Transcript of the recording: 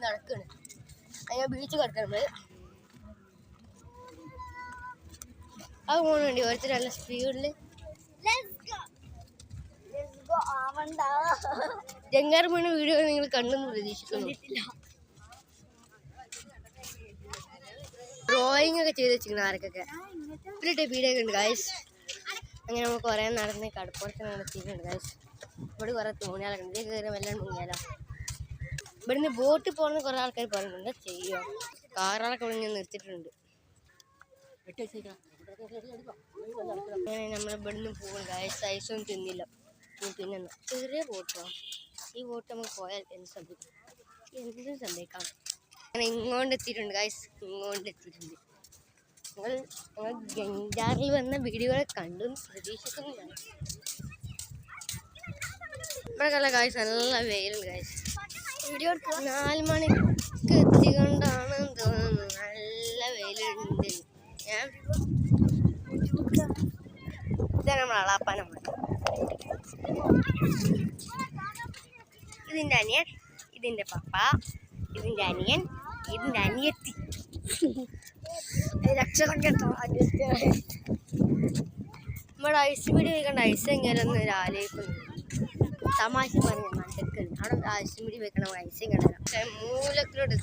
നടക്കാണ് ഞാൻ ബീച്ച് കിടക്കണം അത് പോകണുണ്ട് ഓരോരുത്തർ നല്ല സ്പീഡില് ജങ്കാർ വീണ വീഡിയോ നിങ്ങൾ കണ്ടെന്ന് പ്രതീക്ഷിക്കുന്നു. ഡ്രോയിങ് ഒക്കെ ചെയ്ത് വെച്ചിരിക്കണം ആർക്കൊക്കെ ഇവരുടെ വീഡിയോ ഒക്കെ ഉണ്ട് ഗൈസ്. അങ്ങനെ നമ്മൾ കുറേ നടന്ന് കടപ്പുറത്ത് നടത്തിയിട്ടുണ്ട് ഗൈസ്. ഇവിടെ കുറേ തോണിയാലൊക്കെ ഉണ്ട്. ഇതിൽ കയറി വല്ലാണ്ട് മുങ്ങിയാലോ. ഇവിടുന്ന് ബോട്ടിൽ പോകുന്ന കുറേ ആൾക്കാർ പറയുന്നുണ്ട് ചെയ്യുക. കാറുകളൊക്കെ ഇവിടെ ഞാൻ നിർത്തിയിട്ടുണ്ട്. അങ്ങനെ നമ്മൾ ഇവിടുന്ന് പോകും ഗൈസ്. ഐസൊന്നും തിന്നില്ല. പിന്നെ ചെറിയ ബോട്ടോ ഈ ബോട്ട് നമുക്ക് പോയാൽ എന്ത് സംഭവിക്കാം. അങ്ങനെ ഇങ്ങോട്ട് എത്തിയിട്ടുണ്ട് ഗൈസ്. ഇങ്ങോട്ട് എത്തിയിട്ടുണ്ട്. ഞങ്ങൾ ഗംഗാറിൽ വന്ന വീഡിയോകളെ കണ്ടും പ്രതീക്ഷിക്കുന്നു. ഇവിടെ കല്ല ഗൈസ് നല്ല വെയിലുണ്ട് ഗൈസ്. 4 മണിക്ക് എത്തിക്കൊണ്ടാണ് തോന്നുന്നു. നല്ല വെയിലുണ്ട്. ഇതാണ് നമ്മൾ അളാപ്പാനം. ഇതിൻ്റെ അനിയൻ, ഇതിൻ്റെ പപ്പ, ഇതിൻ്റെ അനിയൻ, ഇതിൻ്റെ അനിയത്തി. രക്ഷണം കേട്ടോ നമ്മുടെ ഐസ് പിടി വെക്കേണ്ട ഐസ് എങ്ങനെയൊന്നും ആലോചിക്കുന്നു. തമാശ പറഞ്ഞ മനസ്സിൽ അവിടെ ഐസ് പിടി വെക്കണം ഐസ് എങ്ങനെ മൂലക്കിലോട്ട്